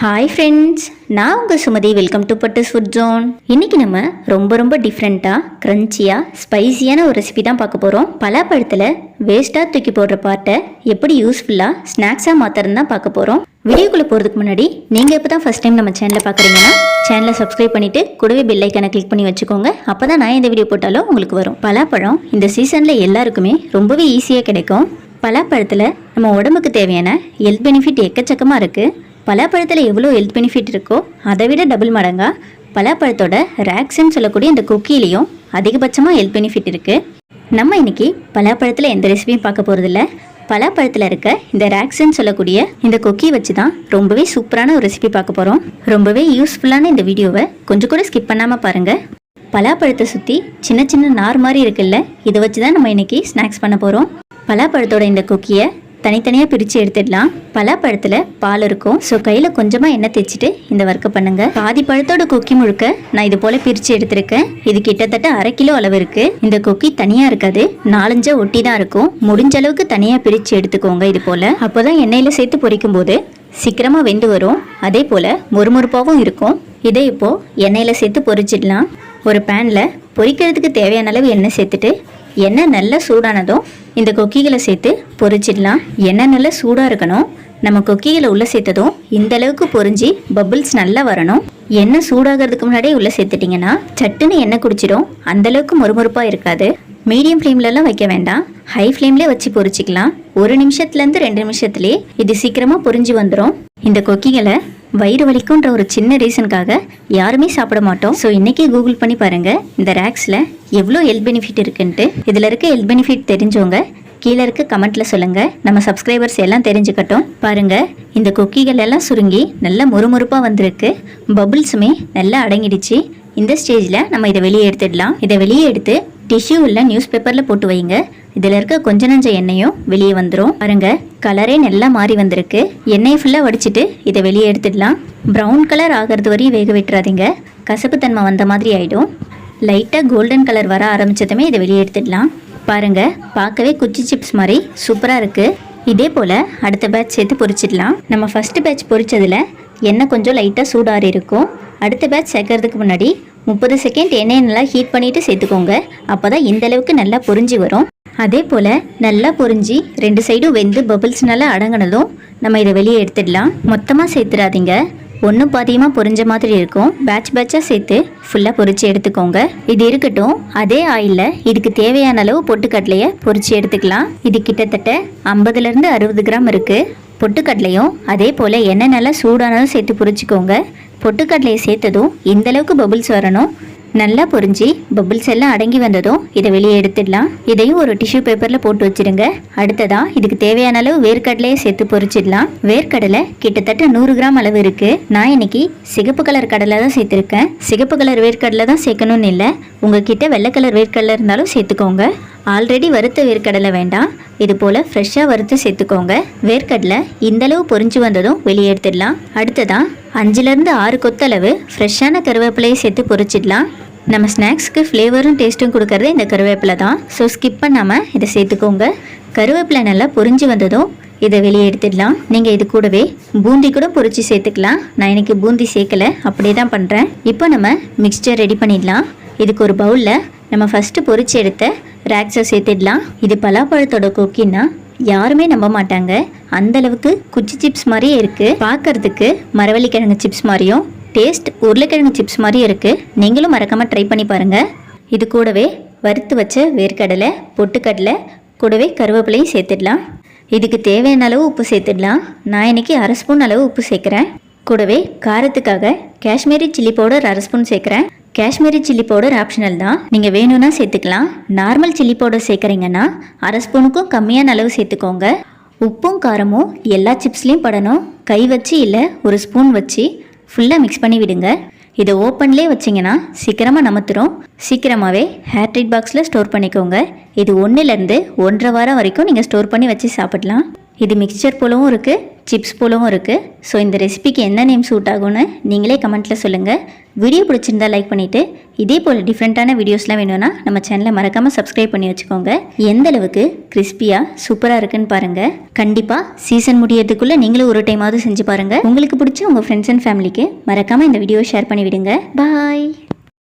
Hi friends, நான் உங்கள் Sumathi. Welcome to Pattu's food zone. இன்றைக்கி நம்ம ரொம்ப டிஃப்ரெண்ட்டாக க்ரன்ச்சியாக ஸ்பைசியான ஒரு ரெசிபி தான் பார்க்க போகிறோம். பலாப்பழத்தில் வேஸ்ட்டாக தூக்கி போடுற பார்ட்டை எப்படி யூஸ்ஃபுல்லாக ஸ்நாக்ஸாக மாற்றுறதுன்னு தான் பார்க்க போகிறோம். வீடியோக்குள்ளே போகிறதுக்கு முன்னாடி நீங்கள் இப்போ தான் ஃபஸ்ட் டைம் நம்ம சேனலை பார்க்குறீங்கன்னா சேனலை சப்ஸ்கிரைப் பண்ணிவிட்டு கூடவே பெல் ஐக்கானை கிளிக் பண்ணி வச்சுக்கோங்க. அப்போ தான் நான் எந்த வீடியோ போட்டாலும் உங்களுக்கு வரும். பலாப்பழம் இந்த சீசனில் எல்லாருக்குமே ரொம்பவே ஈஸியாக கிடைக்கும். பலாப்பழத்தில் நம்ம உடம்புக்கு தேவையான ஹெல்த் பெனிஃபிட் எக்கச்சக்கமாக இருக்குது. பலாப்பழத்தில் எவ்வளோ ஹெல்த் பெனிஃபிட் இருக்கோ அதை விட டபுள் மடங்காக பலாப்பழத்தோட ரேக்ஸ்ன்னு சொல்லக்கூடிய இந்த குக்கிலையும் அதிகபட்சமாக ஹெல்த் பெனிஃபிட் இருக்குது. நம்ம இன்றைக்கி பலாப்பழத்தில் எந்த ரெசிபியும் பார்க்க போகிறதில்ல. பலாப்பழத்தில் இருக்க இந்த ரேக்ஸ்ன்னு சொல்லக்கூடிய இந்த குக்கி வச்சு தான் ரொம்பவே சூப்பரான ஒரு ரெசிபி பார்க்க போகிறோம். ரொம்பவே யூஸ்ஃபுல்லான இந்த வீடியோவை கொஞ்சம் கூட ஸ்கிப் பண்ணாமல் பாருங்கள். பலாப்பழத்தை சுற்றி சின்ன நார் மாதிரி இருக்குல்ல, இதை வச்சு தான் நம்ம இன்றைக்கி ஸ்நாக்ஸ் பண்ண போகிறோம். பலாப்பழத்தோட இந்த குக்கியை தனித்தனியாக பிரித்து எடுத்துடலாம். பலாப்பழத்தில் பால் இருக்கும். ஸோ கையில் கொஞ்சமாக எண்ணெய் தேய்ச்சிட்டு இந்த ஒர்க்கை பண்ணுங்கள். பாதி பழத்தோட குக்கி முழுக்க நான் இது போல் பிரித்து எடுத்திருக்கேன். இது கிட்டத்தட்ட 1/2 கிலோ அளவு இருக்குது. இந்த குக்கி தனியாக இருக்காது, 4-5 ஒட்டி தான் இருக்கும். முடிஞ்ச அளவுக்கு தனியாக பிரித்து எடுத்துக்கோங்க. இது போல் அப்போ தான் எண்ணெயில் சேர்த்து பொரிக்கும் போது சீக்கிரமாக வெந்து வரும். அதே போல் மொறுமொறுப்பாகவும் இருக்கும். இதை இப்போது எண்ணெயில் சேர்த்து பொரிச்சிடலாம். ஒரு பேனில் பொரிக்கிறதுக்கு தேவையான அளவு எண்ணெய் சேர்த்துட்டு எண்ணெய் நல்லா சூடானதும் இந்த கொக்கிகளை சேர்த்து பொரிச்சிடலாம். எண்ணெய் நல்லா சூடாக இருக்கணும். நம்ம கொக்கிகளை உள்ளே சேர்த்ததும் இந்த அளவுக்கு பொரிஞ்சு பபிள்ஸ் நல்லா வரணும். எண்ணெய் சூடாகிறதுக்கு முன்னாடியே உள்ளே சேர்த்துட்டிங்கன்னா சட்டுன்னு எண்ணெய் குடிச்சிடும். அந்தளவுக்கு மொறுமொறுப்பாக இருக்காது. மீடியம் ஃப்ளேம்லலாம் வைக்க வேண்டாம், ஹை ஃப்ளேம்லேயே வச்சு பொரிச்சிக்கலாம். 1 நிமிஷத்துலேருந்து 2 நிமிஷத்துலேயே இது சீக்கிரமாக பொரிஞ்சு வந்துடும். இந்த கொக்கிகளை வயிறு வலிக்குன்ற ஒரு சின்ன ரீசனுக்காக யாருமே சாப்பிட மாட்டோம். ஸோ இன்றைக்கி கூகுள் பண்ணி பாருங்கள் இந்த ரேக்ஸில் எவ்வளோ ஹெல்த் பெனிஃபிட் இருக்குன்ட்டு. இதில் இருக்க ஹெல்த் பெனிஃபிட் தெரிஞ்சவங்க கீழே இருக்க கமெண்ட்டில் சொல்லுங்கள். நம்ம சப்ஸ்கிரைபர்ஸ் எல்லாம் தெரிஞ்சுக்கட்டும். பாருங்கள், இந்த கொக்கிகள் எல்லாம் சுருங்கி நல்லா மொறுமொறுப்பாக வந்திருக்கு. பபுள்ஸுமே நல்லா அடங்கிடுச்சு. இந்த ஸ்டேஜில் நம்ம இதை வெளியே எடுத்துடலாம். இதை வெளியே எடுத்து டிஷ்யூ இல்லை நியூஸ் பேப்பரில் போட்டு வைங்க. இதில் இருக்க கொஞ்ச நஞ்ச எண்ணெயும் வெளியே வந்துடும். பாருங்க, கலரே நல்லா மாறி வந்திருக்கு. எண்ணெயை ஃபுல்லாக வடிச்சிட்டு இதை வெளியே எடுத்துடலாம். ப்ரௌன் கலர் ஆகிறது வரையும் வேக விட்டுறாதீங்க, கசப்புத்தன்மை வந்த மாதிரி ஆகிடும். லைட்டாக கோல்டன் கலர் வர ஆரம்பித்ததுமே இதை வெளியே எடுத்துடலாம். பாருங்கள், பார்க்கவே குச்சி சிப்ஸ் மாதிரி சூப்பராக இருக்குது. இதே போல் அடுத்த பேட்ச் சேர்த்து பொரிச்சிடலாம். நம்ம ஃபஸ்ட்டு பேட்ச் பொரிச்சதில் எண்ணெய் கொஞ்சம் லைட்டாக சூடாரி இருக்கும். அடுத்த பேட்ச் சேர்க்கறதுக்கு முன்னாடி 30 செகண்ட் எண்ணெயை நல்லா ஹீட் பண்ணிவிட்டு சேர்த்துக்கோங்க. அப்போ தான் இந்தளவுக்கு நல்லா பொரிஞ்சு வரும். அதே போல் நல்லா பொரிஞ்சு 2 சைடும் வெந்து பபிள்ஸ் நல்லா அடங்கினதும் நம்ம இதை வெளியே எடுத்துடலாம். மொத்தமாக சேர்த்துடாதீங்க, ஒன்றும் பாதியமாக பொரிஞ்ச மாதிரி இருக்கும். பேட்சாக சேர்த்து ஃபுல்லாக பொரித்து எடுத்துக்கோங்க. இது இருக்கட்டும். அதே ஆயிலில் இதுக்கு தேவையான அளவு பொட்டுக்கடலையை பொரித்து எடுத்துக்கலாம். இது கிட்டத்தட்ட 50-60 கிராம் இருக்குது. பொட்டுக்கடலையும் அதே போல் எண்ணெய் நல்லா சூடானதும் சேர்த்து பொரிச்சிக்கோங்க. பொட்டுக்கடலையை சேர்த்ததும் இந்தளவுக்கு பபிள்ஸ் வரணும். நல்லா பொரிஞ்சு பபிள்ஸ் எல்லாம் அடங்கி வந்ததும் இதை வெளியே எடுத்துடலாம். இதையும் ஒரு டிஷ்யூ பேப்பரில் போட்டு வச்சுருங்க. அடுத்ததான் இதுக்கு தேவையான அளவு வேர்க்கடலையை சேர்த்து பொரிச்சிடலாம். வேர்க்கடலை கிட்டத்தட்ட 100 கிராம் அளவு இருக்குது. நான் இன்னைக்கு சிகப்பு கலர் கடலை தான் சேர்த்துருக்கேன். சிகப்பு கலர் வேர்க்கடலை தான் சேர்க்கணும்னு இல்லை, உங்ககிட்ட வெள்ளை கலர் வேர்க்கடலை இருந்தாலும் சேர்த்துக்கோங்க. ஆல்ரெடி வறுத்த வேர்க்கடலை வேண்டாம், இது போல் ஃப்ரெஷ்ஷாக வறுத்து சேர்த்துக்கோங்க. வேர்க்கடலை இந்தளவு பொரிஞ்சு வந்ததும் வெளியே எடுத்துடலாம். அடுத்ததான் 5-6 கொத்தளவு ஃப்ரெஷ்ஷான கருவேப்பிலையை சேர்த்து பொரிச்சிடலாம். நம்ம ஸ்நாக்ஸ்க்கு ஃப்ளேவரும் டேஸ்ட்டும் கொடுக்கறது இந்த கருவேப்பிலை தான். ஸோ ஸ்கிப் பண்ணாமல் இதை சேர்த்துக்கோங்க. கருவேப்பிலை நல்லா பொரிஞ்சு வந்ததும் இதை வெளியே எடுத்துடலாம். நீங்கள் இது கூடவே பூந்தி கூட பொரிச்சு சேர்த்துக்கலாம். நான் இன்னைக்கு பூந்தி சேர்க்கலை, அப்படியே தான் பண்ணுறேன். இப்போ நம்ம மிக்ஸ்சர் ரெடி பண்ணிடலாம். இதுக்கு ஒரு பவுலில் நம்ம ஃபஸ்ட்டு பொரிச்சு எடுத்த ரேக்ஸை சேர்த்துடலாம். இது பலாப்பழத்தோட குக்கின்னா யாருமே நம்ப மாட்டாங்க, அந்தளவுக்கு குச்சி சிப்ஸ் மாதிரியே இருக்குது. பார்க்கறதுக்கு மரவள்ளிக்கிழங்கு சிப்ஸ் மாதிரியும் டேஸ்ட் உருளைக்கிழங்கு சிப்ஸ் மாதிரியும் இருக்குது. நீங்களும் மறக்காமல் ட்ரை பண்ணி பாருங்கள். இது கூடவே வறுத்து வச்ச வேர்க்கடலை, பொட்டுக்கடலை கூடவே கருவேப்பிலையும் சேர்த்துடலாம். இதுக்கு தேவையான அளவு உப்பு சேர்த்துடலாம். நான் இன்றைக்கி 1/2 ஸ்பூன் அளவு உப்பு சேர்க்குறேன். கூடவே காரத்துக்காக காஷ்மீரி சில்லி பவுடர் 1/2 ஸ்பூன் சேர்க்குறேன். காஷ்மீரி சில்லி பவுடர் ஆப்ஷனல் தான், நீங்கள் வேணும்னா சேர்த்துக்கலாம். நார்மல் சில்லி பவுடர் சேர்க்குறீங்கன்னா 1/2 ஸ்பூனுக்கும் கம்மியான அளவு சேர்த்துக்கோங்க. உப்பும் காரமும் எல்லா சிப்ஸ்லேயும் படணும். கை வச்சு இல்லை ஒரு ஸ்பூன் வச்சு ஃபுல்லாக மிக்ஸ் பண்ணி விடுங்க. இதை ஓப்பன்லேயே வச்சிங்கன்னா சீக்கிரமாக நமத்துரும். சீக்கிரமாகவே ஹேர்ட்ரிட் பாக்ஸில் ஸ்டோர் பண்ணிக்கோங்க. இது 1-1.5 வாரம் வரைக்கும் நீங்கள் ஸ்டோர் பண்ணி வச்சு சாப்பிடலாம். இது மிக்சர் போலவும் இருக்குது, சிப்ஸ் போலவும் இருக்குது. ஸோ இந்த ரெசிபிக்கு என்ன நேம் சூட் ஆகும்னு நீங்களே கமெண்ட்டில் சொல்லுங்கள். வீடியோ பிடிச்சிருந்தா லைக் பண்ணிவிட்டு இதே போல் டிஃப்ரெண்ட்டான வீடியோஸ்லாம் வேணும்னா நம்ம சேனலை மறக்காமல் சப்ஸ்கிரைப் பண்ணி வச்சுக்கோங்க. எந்த அளவுக்கு கிறிஸ்பியாக சூப்பராக இருக்குன்னு பாருங்கள். கண்டிப்பாக சீசன் முடியறதுக்குள்ளே நீங்களும் ஒரு டைமாவது செஞ்சு பாருங்கள். உங்களுக்கு பிடிச்ச உங்கள் ஃப்ரெண்ட்ஸ் அண்ட் ஃபேமிலிக்கு மறக்காமல் இந்த வீடியோ ஷேர் பண்ணி விடுங்க. பாய்.